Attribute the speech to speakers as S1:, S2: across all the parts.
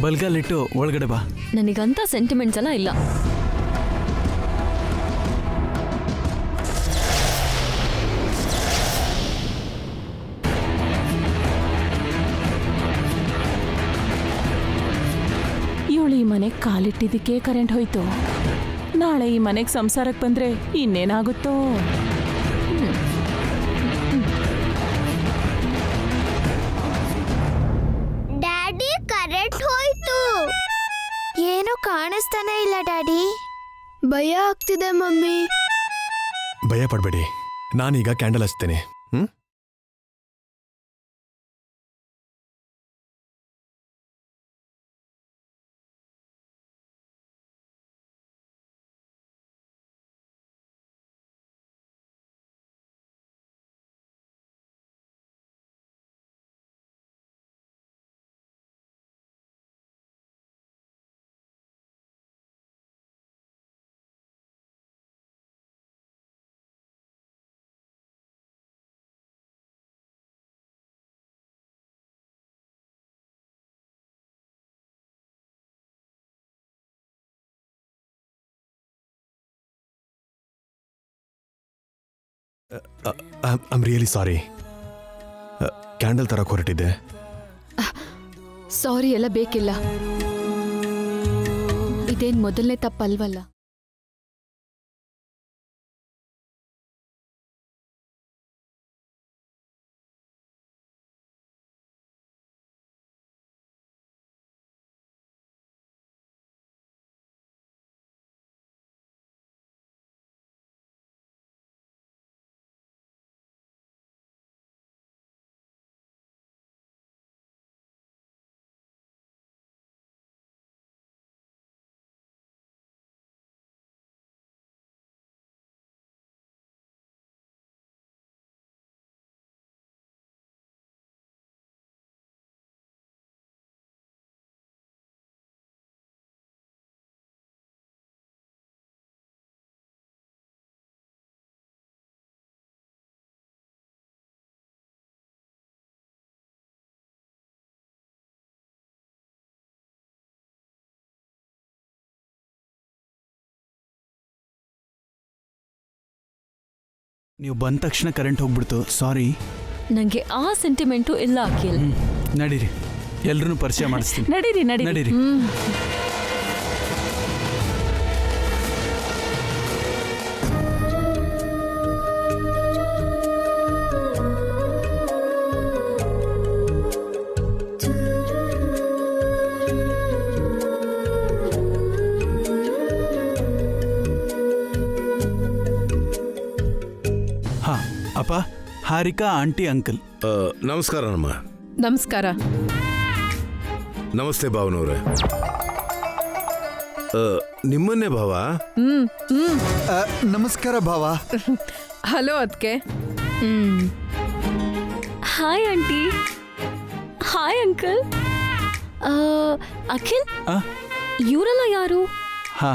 S1: ಬಲ್ಗಲ್ಲಿಟ್ಟು ಒಳಗಡೆ ಬಾ.
S2: ನನಗಂತ ಸೆಂಟಿಮೆಂಟ್ಸ್ ಎಲ್ಲ ಇಲ್ಲ.
S3: ಇವಳು ಈ ಮನೆಗೆ ಕಾಲಿಟ್ಟಿದ್ದಕ್ಕೆ ಕರೆಂಟ್ ಹೋಯ್ತು. ನಾಳೆ ಈ ಮನೆಗೆ ಸಂಸಾರಕ್ಕೆ ಬಂದ್ರೆ ಇನ್ನೇನಾಗುತ್ತೋ.
S4: ಡ್ಯಾಡಿ ಕರೆಂಟ್ ಹೋಯ್ತು. ಏನು ಕಾಣಿಸ್ತಾನೆ ಇಲ್ಲ ಡ್ಯಾಡಿ. ಭಯ ಆಗ್ತಿದೆ ಮಮ್ಮಿ.
S5: ಭಯ ಪಡಬೇಡಿ, ನಾನೀಗ ಕ್ಯಾಂಡಲ್ ಹಚ್ತೇನೆ. I'm really sorry. ಕ್ಯಾಂಡಲ್ ತರಕ್ಕೆ ಹೊರಟಿದ್ದೆ.
S2: ಸಾರಿ ಎಲ್ಲ ಬೇಕಿಲ್ಲ. ಇದೇನ್ ಮೊದಲನೇ ತಪ್ಪಲ್ವಲ್ಲ.
S1: ನೀವು ಬಂದ ತಕ್ಷಣ ಕರೆಂಟ್ ಹೋಗ್ಬಿಡ್ತು, ಸಾರಿ.
S2: ನಂಗೆ ಆ ಸೆಂಟಿಮೆಂಟು ಇಲ್ಲ ಅಖಿಲ್.
S1: ನಡೀರಿ, ಎಲ್ರೂ ಪರಿಚಯ ಮಾಡಿಸ್ತೀನಿ.
S3: ನಡೀರಿ ನಡೀರಿ
S1: ನಡೀರಿ. ಹಾ ಅಪ್ಪ, ಹಾರಿಕಾ ಆಂಟಿ ಅಂಕಲ್.
S6: ನಮಸ್ಕಾರ ನಮ್ಮ.
S3: ನಮಸ್ಕಾರ.
S6: ನಮಸ್ತೆ ಭಾವನವ್ರೆ. ನಿಮ್ಮನ್ನೇ ಭಾವ.
S7: ನಮಸ್ಕಾರ ಭಾವ.
S3: ಹಲೋ ಅದ್ಕೆ.
S2: Hi aunty. Hi uncle. Akhil, ಇವರೆಲ್ಲ ಯಾರು?
S1: ಹಾ,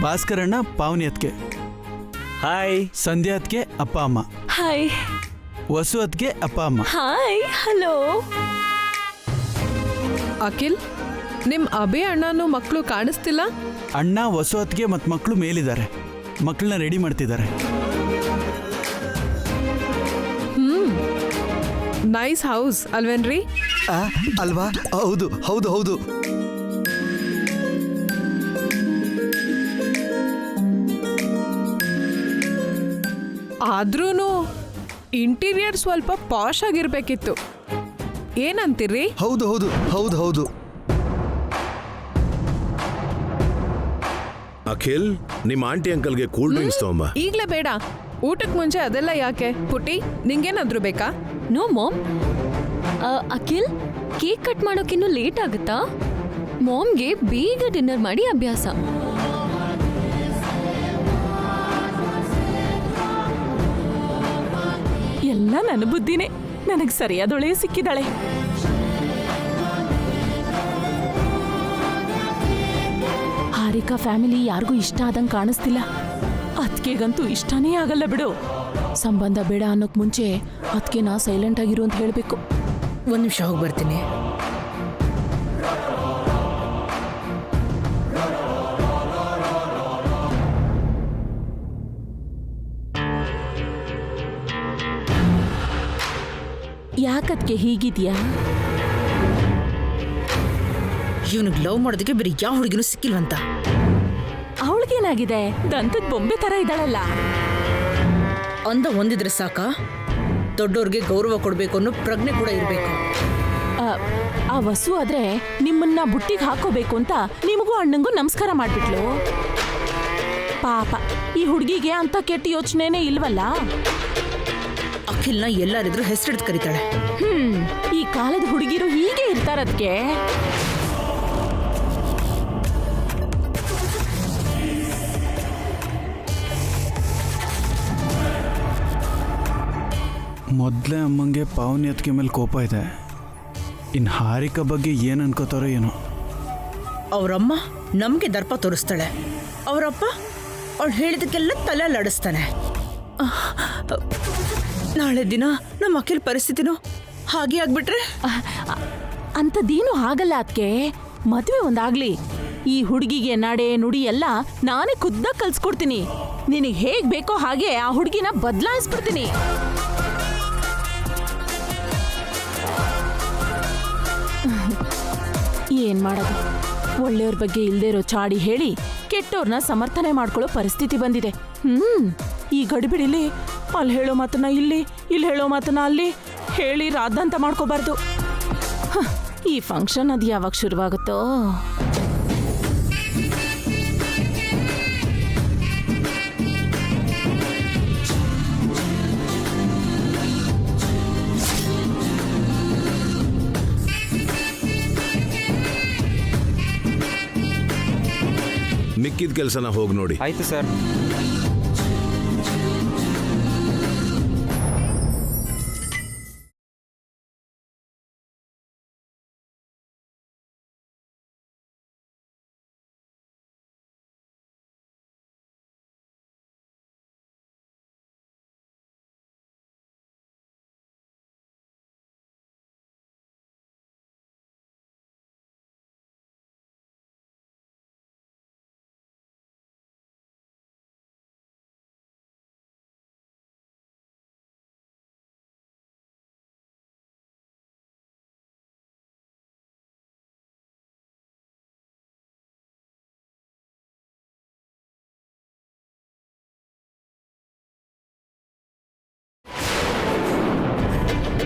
S1: ಭಾಸ್ಕರಣ್ಣ, ಪಾವನಿ ಅತ್ಗೆ. ಹಾಯ್. ಸಂಧ್ಯಾ ಅತ್ಗೆ ಅಪ್ಪ ಅಮ್ಮ.
S2: ಹಾಯ್.
S1: ವಸು ಅತ್ಗೆ ಅಪ್ಪ ಅಮ್ಮ.
S2: ಹಾಯ್. ಹಲೋ.
S3: ಅಖಿಲ್, ನಿಮ್ ಅಭಿ ಅಣ್ಣನೂ ಮಕ್ಕಳು ಕಾಣಿಸ್ತಿಲ್ಲ.
S1: ಅಣ್ಣ, ವಸು ಅತ್ಗೆ ಮತ್ತು ಮಕ್ಕಳು ಮೇಲಿದ್ದಾರೆ. ಮಕ್ಕಳನ್ನ ರೆಡಿ ಮಾಡ್ತಿದ್ದಾರೆ.
S3: ನೈಸ್ ಹೌಸ್ ಅಲ್ವೇನ್ರಿ?
S7: ಅಲ್ವಾ? ಹೌದು ಹೌದು ಹೌದು.
S3: ಆದ್ರೂನು ಇಂಟೀರಿಯರ್ ಸ್ವಲ್ಪ ಪಾಶ್ ಆಗಿರ್ಬೇಕಿತ್ತು. ಏನಂತೀರಿ?
S7: ಹೌದು ಹೌದು ಹೌದು ಹೌದು.
S6: ಅಖಿಲ್, ನಿಮ್ಮ ಆಂಟಿ ಅಂಕಲ್ಗೆ ಕೂಲ್ ಡ್ರಿಂಕ್ಸ್ ತಗೊಂಬ.
S3: ಈಗ್ಲೇ ಬೇಡ, ಊಟಕ್ಕೆ ಮುಂಚೆ ಅದೆಲ್ಲ ಯಾಕೆ? ಪುಟ್ಟಿ, ನಿಂಗೇನಾದ್ರೂ ಬೇಕಾ?
S2: No mom. Akhil, cake cut ಮಾಡೋಕಿನ್ನೂ ಲೇಟ್ ಆಗುತ್ತಾ? ಮಾಮ್ಗೆ ಬೇಗ ಡಿನ್ನರ್ ಮಾಡಿ ಅಭ್ಯಾಸ.
S3: ಎಲ್ಲ ನನ್ನ ಬುದ್ಧಿನೇ. ನನಗೆ ಸರಿಯಾದೊಳೆ ಸಿಕ್ಕಿದಾಳೆ. ಹಾರಿಕಾ ಫ್ಯಾಮಿಲಿ ಯಾರಿಗೂ ಇಷ್ಟ ಆದಂಗೆ ಕಾಣಿಸ್ತಿಲ್ಲ. ಅದ್ಕೆಗಂತೂ ಇಷ್ಟನೇ ಆಗಲ್ಲ ಬಿಡು. ಸಂಬಂಧ ಬೇಡ ಅನ್ನೋಕ್ ಮುಂಚೆ ಅದಕ್ಕೆ ನಾ ಸೈಲೆಂಟ್ ಆಗಿರು ಅಂತ ಹೇಳಬೇಕು.
S8: ಒಂದು ನಿಮಿಷ ಹೋಗಿ ಬರ್ತೀನಿ.
S3: ಯಾಕದ್ಕೆ ಹೀಗಿದ್ಯಾ?
S8: ಇವನಿಗೆ ಲವ್ ಮಾಡೋದಕ್ಕೆ ಬೇರೆ ಯಾವ ಹುಡುಗಿನೂ ಸಿಕ್ಕಿಲ್ವಂತ.
S3: ಅವಳಿಗೇನಾಗಿದೆ? ದಂತದ ಬೊಂಬೆ ತರ ಇದ್ದಾಳಲ್ಲ.
S8: ಅಂದ ಒಂದಿದ್ರೆ ಸಾಕ? ದೊಡ್ಡೋರ್ಗೆ ಗೌರವ ಕೊಡ್ಬೇಕು ಅನ್ನೋ ಪ್ರಜ್ಞೆ ಕೂಡ ಇರಬೇಕು.
S3: ಆ ವಸು ಆದ್ರೆ ನಿಮ್ಮನ್ನ ಬುಟ್ಟಿಗೆ ಹಾಕೋಬೇಕು ಅಂತ ನಿಮಗೂ ಅಣ್ಣಂಗೂ ನಮಸ್ಕಾರ ಮಾಡ್ಬಿಟ್ಲು. ಪಾಪ, ಈ ಹುಡುಗಿಗೆ ಅಂತ ಕೆಟ್ಟ ಯೋಚನೆನೇ ಇಲ್ವಲ್ಲ.
S8: ಅಖಿಲ್ನ ಎಲ್ಲಾರಿದ್ರು ಹೆಸರಿಡ್ದು ಕರೀತಾಳೆ.
S3: ಈ ಕಾಲದ ಹುಡುಗಿರು ಹೀಗೆ ಇರ್ತಾರದ್ಕೆ.
S1: ಮೊದಲೇ ಅಮ್ಮಂಗೆ ಪಾವನಿಯತ್ಗೆ ಮೇಲೆ ಕೋಪ ಇದೆ. ಇನ್ನು ಹಾರಿಕಾ ಬಗ್ಗೆ ಏನು ಅನ್ಕೋತಾರೋ ಏನೋ.
S8: ಅವರಮ್ಮ ನಮ್ಗೆ ದರ್ಪ ತೋರಿಸ್ತಾಳೆ, ಅವರಪ್ಪ ಅವಳು ಹೇಳಿದಕ್ಕೆಲ್ಲ ತಲೆ ಅಲ್ಲಾಡಿಸ್ತಾನೆ. ನಾಳೆ ದಿನ ನಮ್ಮ ಅಖಿಲ್ ಪರಿಸ್ಥಿತಿನೂ ಹಾಗೆ ಆಗ್ಬಿಟ್ರೆ?
S3: ಅಂಥದ್ದೇನು ಆಗಲ್ಲ ಅದ್ಕೆ. ಮದ್ವೆ ಒಂದಾಗ್ಲಿ. ಈ ಹುಡುಗಿಗೆ ನಡೆ ನುಡಿ ಎಲ್ಲ ನಾನೇ ಖುದ್ದಾಗಿ ಕಲ್ಸ್ಕೊಡ್ತೀನಿ. ನಿನಗೆ ಹೇಗ್ ಬೇಕೋ ಹಾಗೆ ಆ ಹುಡುಗಿನ ಬದಲಾಯಿಸ್ಬಿಡ್ತೀನಿ. ಏನ್ ಮಾಡೋದು? ಒಳ್ಳೆಯವ್ರ ಬಗ್ಗೆ ಇಲ್ದೇ ಇರೋ ಚಾಡಿ ಹೇಳಿ ಕೆಟ್ಟವ್ರನ್ನ ಸಮರ್ಥನೆ ಮಾಡ್ಕೊಳ್ಳೋ ಪರಿಸ್ಥಿತಿ ಬಂದಿದೆ. ಈ ಗಡಿಬಿಡಿಲಿ ಅಲ್ಲಿ ಹೇಳೋ ಮಾತನ್ನ ಇಲ್ಲಿ ಹೇಳೋ ಮಾತನ್ನ ಅಲ್ಲಿ ಹೇಳಿ ರಾದಂತ ಮಾಡ್ಕೋಬಾರ್ದು. ಈ ಫಂಕ್ಷನ್ ಅದು ಯಾವಾಗ ಶುರುವಾಗುತ್ತೋ?
S6: ಮಿಕ್ಕಿದ ಕೆಲಸನ ಹೋಗಿ ನೋಡಿ.
S9: ಆಯ್ತು ಸರ್.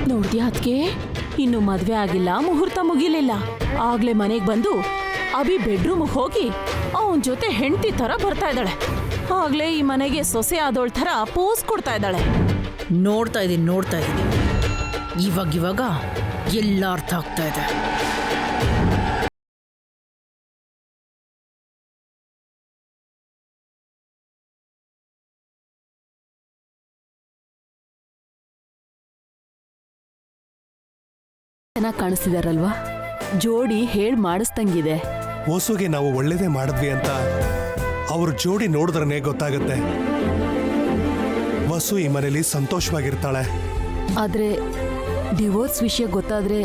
S3: ನೋಡ್ದ್ಯಾ ಅದ್ಕೆ? ಇನ್ನು ಮದ್ವೆ ಆಗಿಲ್ಲ, ಮುಹೂರ್ತ ಮುಗಿಲಿಲ್ಲ, ಆಗ್ಲೇ ಮನೆಗ್ ಬಂದು ಅಭಿ ಬೆಡ್ರೂಮ್ಗೆ ಹೋಗಿ ಅವನ್ ಜೊತೆ ಹೆಂಡತಿ ತರ ಬರ್ತಾ ಇದ್ದಾಳೆ. ಆಗ್ಲೇ ಈ ಮನೆಗೆ ಸೊಸೆ ಆದೋಳ್ ತರ ಪೋಸ್ ಕೊಡ್ತಾ ಇದ್ದಾಳೆ.
S8: ನೋಡ್ತಾ ಇದೀನಿ. ಇವಾಗ ಎಲ್ಲ ಅರ್ಥ ಆಗ್ತಾ ಇದೆ.
S2: ಚೆನ್ನಾಗಿ ಕಾಣಿಸ್ತಿದಾರಲ್ವಾ? ಜೋಡಿ ಹೇಳ್ ಮಾಡಿಸ್ದಂಗಿದೆ.
S10: ವಸುಗೆ ನಾವು ಒಳ್ಳೇದೇ ಮಾಡಿದ್ವಿ ಅಂತ ಅವ್ರ ಜೋಡಿ ನೋಡಿದ್ರೇ ಗೊತ್ತಾಗುತ್ತೆ. ವಸು ಈ ಮನೇಲಿ ಸಂತೋಷವಾಗಿರ್ತಾಳೆ.
S2: ಆದ್ರೆ ಡಿವೋರ್ಸ್ ವಿಷಯ ಗೊತ್ತಾದ್ರೆ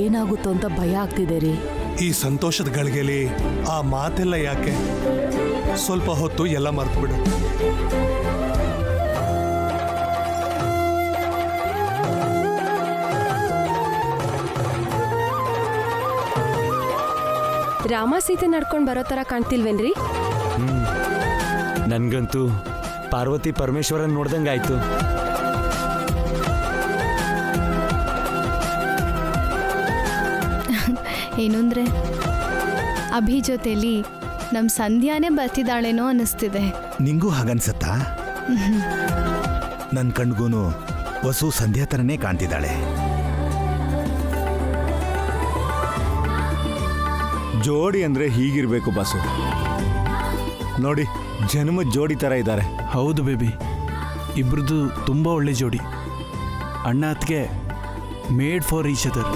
S2: ಏನಾಗುತ್ತೋ ಅಂತ ಭಯ ಆಗ್ತಿದೆ ರೀ.
S10: ಈ ಸಂತೋಷದ ಗಳಿಗೆಲಿ ಆ ಮಾತೆಲ್ಲ ಯಾಕೆ? ಸ್ವಲ್ಪ ಹೊತ್ತು ಎಲ್ಲ ಮರ್ತ್ಬಿಡು.
S2: ರಾಮ ಸೀತೆ ನಡ್ಕೊಂಡು ಬರೋ ತರ ಕಾಣ್ತಿಲ್ವೇನ್ರಿ?
S9: ನನ್ಗಂತೂ ಪಾರ್ವತಿ ಪರಮೇಶ್ವರನ್ ನೋಡ್ದಂಗಾಯ್ತು.
S4: ಏನು ಅಂದ್ರೆ ಅಭಿ ಜೊತೆಲಿ ನಮ್ಮ ಸಂಧ್ಯಾನೇ ಬರ್ತಿದ್ದಾಳೇನೋ ಅನ್ನಿಸ್ತಿದೆ.
S11: ನಿಂಗೂ ಹಾಗನ್ಸತ್ತಾ? ನನ್ನ ಕಣ್ಗೂನು ವಸು ಸಂಧ್ಯಾ ಥರನೇ ಕಾಣ್ತಿದ್ದಾಳೆ. ಜೋಡಿ ಅಂದ್ರೆ ಹೀಗಿರ್ಬೇಕು ಬಾಸು. ನೋಡಿ, ಜನ್ಮದ ಜೋಡಿ ಥರ ಇದ್ದಾರೆ.
S1: ಹೌದು ಬೇಬಿ, ಇಬ್ರದ್ದು ತುಂಬ ಒಳ್ಳೆ ಜೋಡಿ. ಅಣ್ಣ ಅತ್ಗೆ ಮೇಡ್ ಫಾರ್ ಈಚ್ ಅದರ್.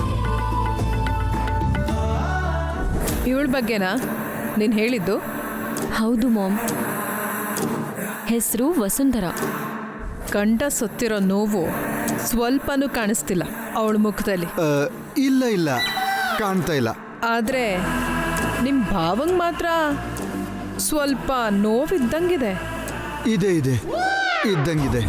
S12: ಇವಳ ಬಗ್ಗೆನಾ ನೀನು ಹೇಳಿದ್ದು?
S2: ಹೌದು ಮಾಮ್. ಹೆಸರು ವಸುಂಧರಾ.
S12: ಕಂಠ ಸೊತ್ತಿರೋ ನೋವು ಸ್ವಲ್ಪನೂ ಕಾಣಿಸ್ತಿಲ್ಲ ಅವಳ ಮುಖದಲ್ಲಿ.
S7: ಇಲ್ಲ ಕಾಣ್ತಾ ಇಲ್ಲ.
S12: ಆದರೆ ನಿಮ್ಮ ಭಾವಂಗೆ ಮಾತ್ರ ಸ್ವಲ್ಪ ನೋವಿದ್ದಂಗಿದೆ.
S7: ಇದೆ ಇದ್ದಂಗಿದೆ.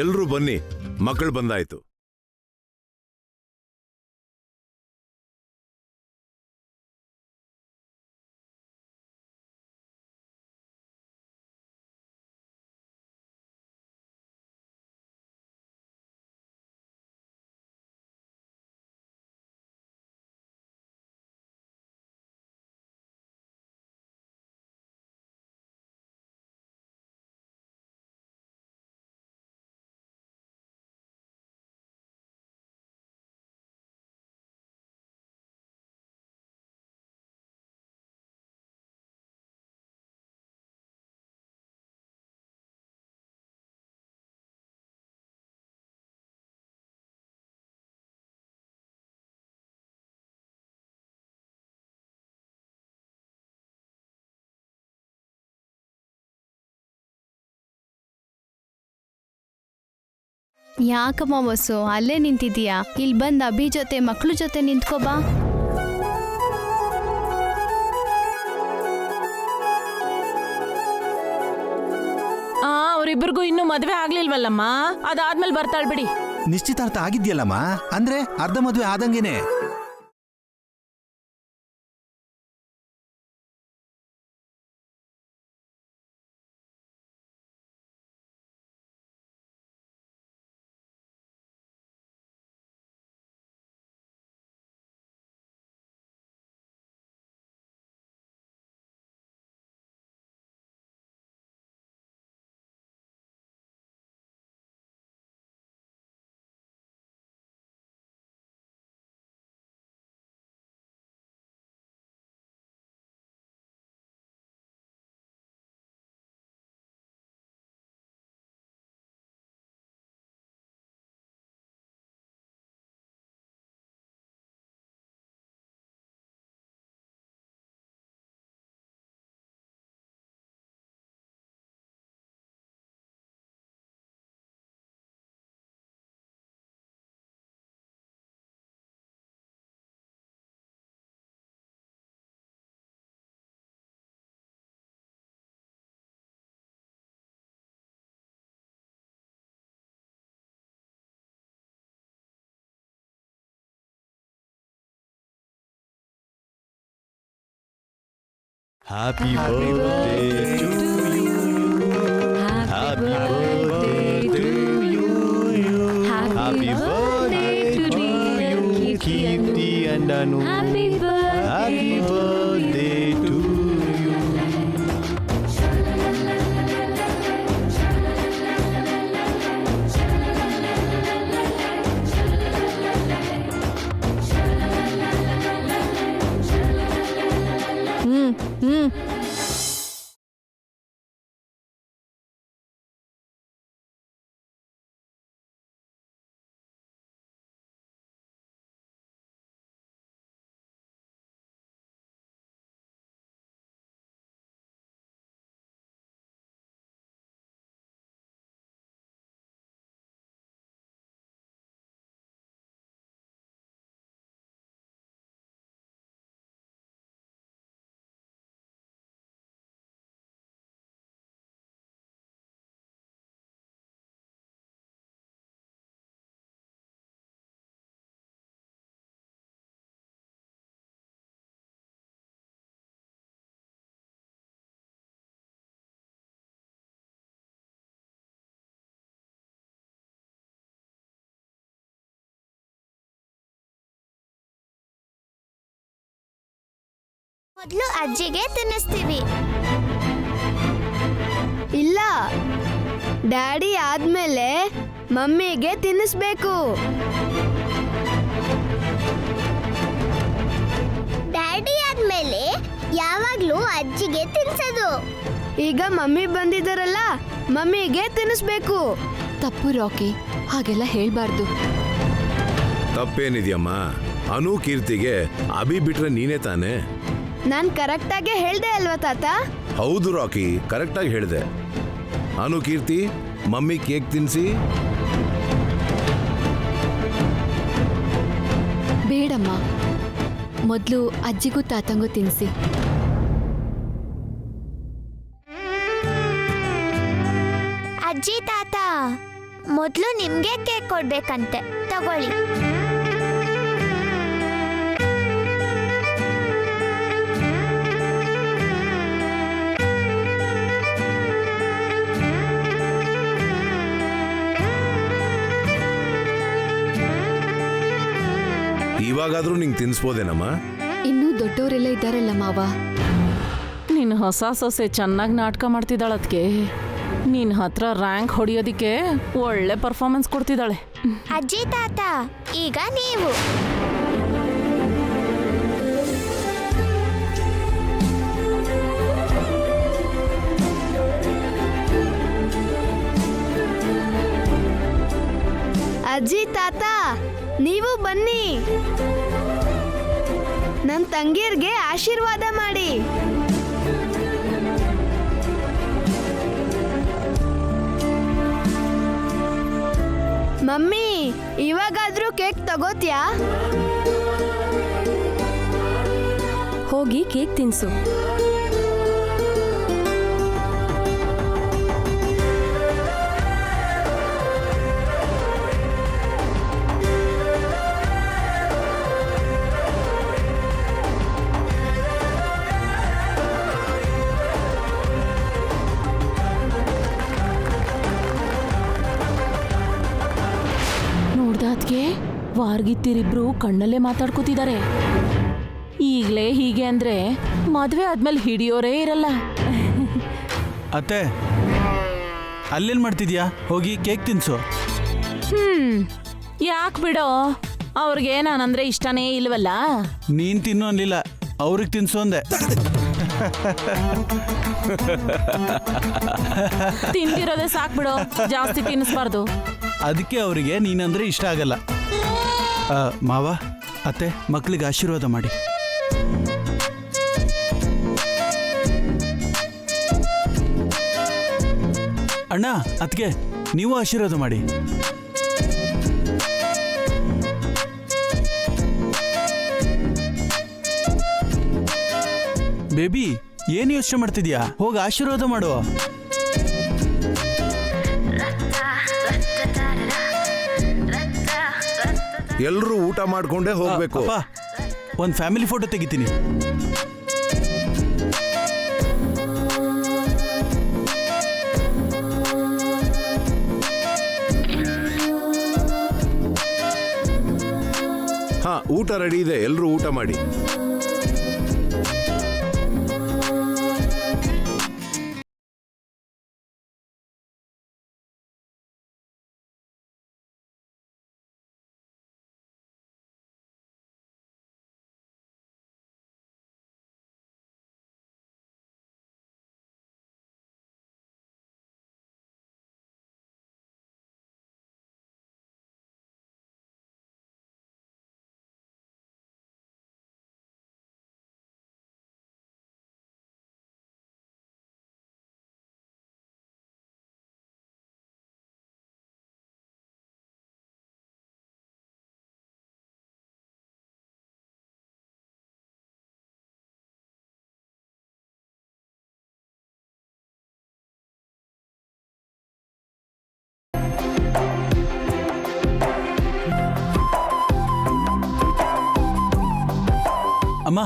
S6: ಎಲ್ರೂ ಬನ್ನಿ, ಮಕ್ಕಳು ಬಂದಾಯ್ತು.
S4: ಯಾಕಮ್ಮ ಬಸ್ಸು ಅಲ್ಲೇ ನಿಂತಿದೀಯಾ? ಇಲ್ಲಿ ಬಂದು ಅಭಿ ಜೊತೆ ಮಕ್ಳ ಜೊತೆ ನಿಂತ್ಕೋಬಾ.
S3: ಅವರಿಬ್ಬರಿಗೂ ಇನ್ನೂ ಮದ್ವೆ ಆಗ್ಲಿಲ್ವಲ್ಲಮ್ಮ, ಅದಾದ್ಮೇಲೆ ಬರ್ತಾಳ್ ಬಿಡಿ.
S13: ನಿಶ್ಚಿತಾರ್ಥ ಆಗಿದ್ಯಲ್ಲಮ್ಮ, ಅಂದ್ರೆ ಅರ್ಧ ಮದ್ವೆ ಆದಂಗೆನೆ.
S11: Happy birthday to you. Happy birthday to you. Happy birthday to you, Kirti and Anu. Happy birthday to you.
S14: ಮೊದಲು ಅಜ್ಜಿಗೆ ತಿನ್ನಿಸ್ತೀವಿ. ಇಲ್ಲ, ಡ್ಯಾಡಿ ಆದ್ಮೇಲೆ ಮಮ್ಮಿಗೆ ತಿನ್ನಿಸ್ಬೇಕು. ಡ್ಯಾಡಿ ಆದ್ಮೇಲೆ ಯಾವಾಗ್ಲೂ ಅಜ್ಜಿಗೆ ತಿನ್ಸೋದು. ಈಗ ಮಮ್ಮಿ ಬಂದಿದ್ದಾರಲ್ಲ, ಮಮ್ಮಿಗೆ ತಿನ್ನಿಸ್ಬೇಕು.
S2: ತಪ್ಪು ರಾಕಿ, ಹಾಗೆಲ್ಲ ಹೇಳ್ಬಾರ್ದು.
S6: ತಪ್ಪೇನಿದ್ಯಮ್ಮ? ಅನು ಕೀರ್ತಿಗೆ ಅಭಿ ಬಿಟ್ರೆ ನೀನೇ ತಾನೆ.
S14: ನಾನ್ ಕರೆಕ್ಟಾಗೆ ಹೇಳ್ದೆ ಅಲ್ವಾ ತಾತ?
S6: ಹೌದು ರಾಕಿ, ಕರೆಕ್ಟಾಗಿ ಹೇಳಿದೆ. ಅನು ಕೀರ್ತಿ, ಮಮ್ಮಿ ಕೇಕ್ ತಿನ್ಸಿ.
S2: ಬೇಡಮ್ಮ, ಮೊದಲು ಅಜ್ಜಿಗೂ ತಾತಂಗೂ ತಿನ್ಸಿ.
S14: ಅಜ್ಜಿ ತಾತ, ಮೊದಲು ನಿಮ್ಗೆ ಕೇಕ್ ಕೊಡ್ಬೇಕಂತೆ, ತಗೊಳ್ಳಿ.
S6: ಇವಾಗಾದ್ರೂ ನಿಂಗೆ ತಿನ್ಸ್ಬೋದೇನಮ್ಮ?
S2: ಇನ್ನೂ ದೊಡ್ಡವರೆಲ್ಲ ಇದ್ದಾರಲ್ಲ ಮಾವ.
S3: ನಿನ್ನ ಹೊಸ ಸೊಸೆ ಚೆನ್ನಾಗಿ ನಾಟಕ ಮಾಡ್ತಿದ್ದಾಳದ್ಕೆ. ನಿನ್ನ ಹತ್ರ ರ್ಯಾಂಕ್ ಹೊಡಿಯೋದಿಕ್ಕೆ ಒಳ್ಳೆ ಪರ್ಫಾರ್ಮೆನ್ಸ್ ಕೊಡ್ತಿದ್ದಾಳೆ.
S14: ಅಜ್ಜಿ ತಾತ, ಈಗ ನೀವು. ಅಜ್ಜಿ ತಾತ, ನೀವು ಬನ್ನಿ. ನನ್ನ ತಂಗಿಯರ್ಗೆ ಆಶೀರ್ವಾದ ಮಾಡಿ. ಮಮ್ಮಿ, ಇವಾಗಾದ್ರೂ ಕೇಕ್ ತಗೋತ್ಯಾ?
S2: ಹೋಗಿ ಕೇಕ್ ತಿನ್ಸು.
S3: ನೋಡ್ದಾದ್ಕೆ ವಾರ್ಗಿತ್ತಿರಿಬ್ರು ಕಣ್ಣಲ್ಲೇ ಮಾತಾಡ್ಕೋತಿದ್ದಾರೆ. ಈಗ್ಲೇ ಹೀಗೆ ಅಂದ್ರೆ ಮದ್ವೆ ಆದ್ಮೇಲೆ ಹಿಡಿಯೋರೇ ಇರಲ್ಲ.
S1: ಅತ್ತೆ, ಅಲ್ಲೇನ್ ಮಾಡ್ತಿದ್ಯಾ? ಹೋಗಿ ಕೇಕ್ ತಿನ್ಸು.
S3: ಯಾಕೆ ಬಿಡೋ, ಅವ್ರಿಗೆ ನಾನಂದ್ರೆ ಇಷ್ಟನೇ ಇಲ್ವಲ್ಲ.
S1: ನೀನ್ ತಿನ್ನು ಅನ್ಲಿಲ್ಲ, ಅವ್ರಿಗೆ ತಿನ್ಸು ಅಂದೆ.
S3: ತಿಂದಿರೋದೇ ಸಾಕ್ ಬಿಡೋ, ಜಾಸ್ತಿ ತಿನ್ನಿಸ್ಬಾರ್ದು.
S1: ಅದಕ್ಕೆ ಅವರಿಗೆ ನೀನಂದ್ರೆ ಇಷ್ಟ ಆಗಲ್ಲ. ಮಾವ, ಅತ್ತೆ, ಮಕ್ಳಿಗೆ ಆಶೀರ್ವಾದ ಮಾಡಿ. ಅಣ್ಣ, ಅದಕ್ಕೆ ನೀವು ಆಶೀರ್ವಾದ ಮಾಡಿ. ಬೇಬಿ, ಏನು ಯೋಚನೆ ಮಾಡ್ತಿದ್ಯಾ? ಹೋಗಿ ಆಶೀರ್ವಾದ ಮಾಡುವ.
S6: ಎಲ್ರೂ ಊಟ ಮಾಡ್ಕೊಂಡೇ ಹೋಗ್ಬೇಕು.
S1: ಒಂದು ಫ್ಯಾಮಿಲಿ ಫೋಟೋ ತೆಗಿತೀನಿ.
S6: ಹಾ, ಊಟ ರೆಡಿ ಇದೆ, ಎಲ್ರೂ ಊಟ ಮಾಡಿ.
S1: ಅಮ್ಮ,